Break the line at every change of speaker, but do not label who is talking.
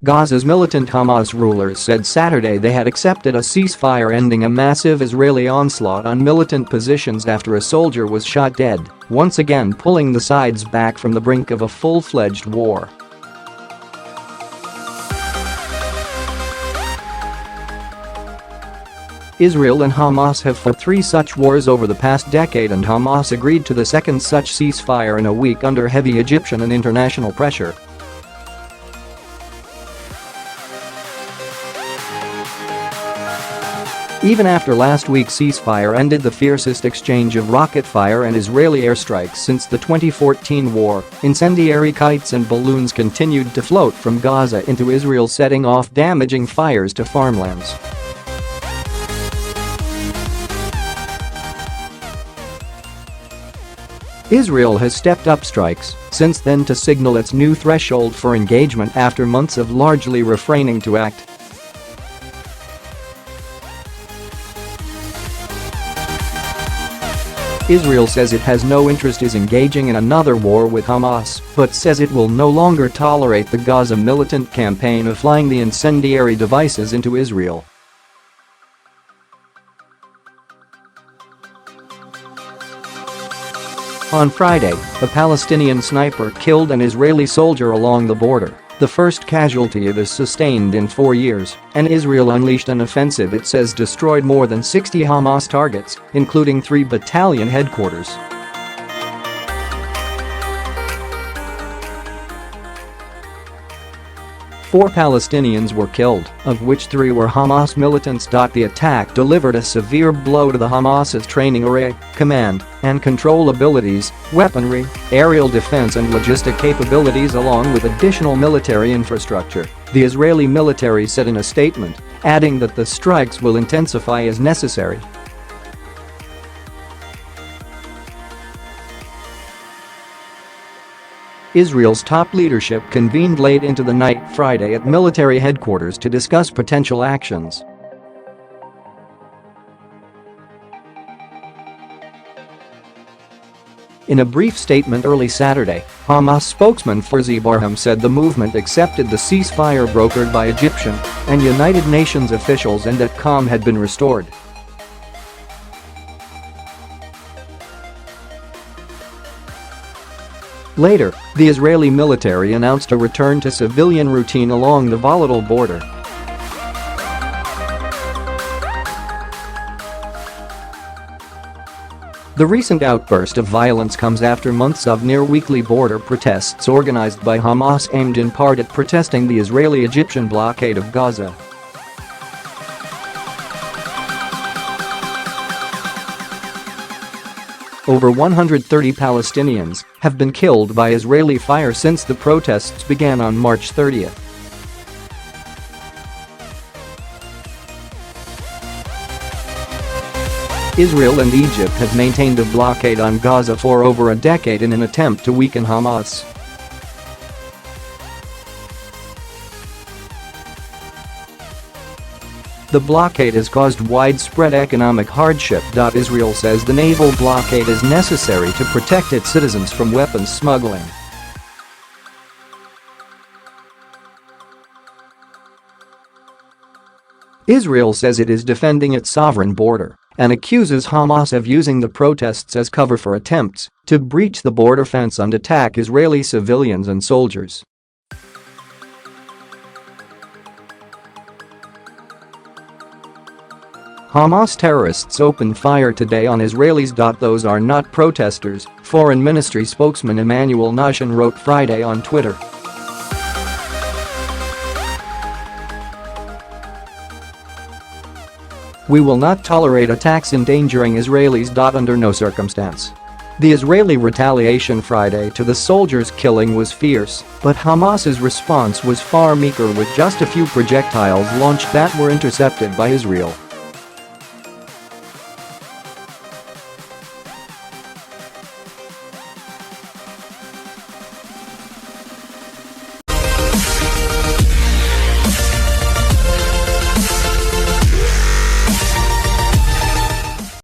Gaza's militant Hamas rulers said Saturday they had accepted a ceasefire ending a massive Israeli onslaught on militant positions after a soldier was shot dead, once again pulling the sides back from the brink of a full-fledged war. Israel and Hamas have fought 3 such wars over the past decade, and Hamas agreed to the second such ceasefire in a week under heavy Egyptian and international pressure. Even after last week's ceasefire ended the fiercest exchange of rocket fire and Israeli airstrikes since the 2014 war, incendiary kites and balloons continued to float from Gaza into Israel, setting off damaging fires to farmlands. Israel has stepped up strikes since then to signal its new threshold for engagement after months of largely refraining to act. Israel says it has no interest in engaging in another war with Hamas, but says it will no longer tolerate the Gaza militant campaign of flying the incendiary devices into Israel. On Friday, a Palestinian sniper killed an Israeli soldier along the border, the first casualty it has sustained in 4 years, and Israel unleashed an offensive it says destroyed more than 60 Hamas targets, including 3 battalion headquarters. Four Palestinians were killed, of which 3 were Hamas militants. The attack delivered a severe blow to the Hamas's training array, command and control abilities, weaponry, aerial defense and logistic capabilities along with additional military infrastructure, the Israeli military said in a statement, adding that the strikes will intensify as necessary. Israel's top leadership convened late into the night Friday at military headquarters to discuss potential actions. In a brief statement early Saturday, Hamas spokesman Fawzi Barham said the movement accepted the ceasefire brokered by Egyptian and United Nations officials and that calm had been restored. Later, the Israeli military announced a return to civilian routine along the volatile border. The recent outburst of violence comes after months of near-weekly border protests organized by Hamas aimed in part at protesting the Israeli-Egyptian blockade of Gaza. Over 130 Palestinians have been killed by Israeli fire since the protests began on March 30. Israel and Egypt have maintained a blockade on Gaza for over a decade in an attempt to weaken Hamas. The blockade has caused widespread economic hardship. Israel says the naval blockade is necessary to protect its citizens from weapons smuggling. Israel says it is defending its sovereign border and accuses Hamas of using the protests as cover for attempts to breach the border fence and attack Israeli civilians and soldiers. Hamas terrorists opened fire today on Israelis. Those are not protesters, Foreign Ministry spokesman Emmanuel Nashan wrote Friday on Twitter. We will not tolerate attacks endangering Israelis. Under no circumstance. The Israeli retaliation Friday to the soldiers' killing was fierce, but Hamas's response was far meeker with just a few projectiles launched that were intercepted by Israel.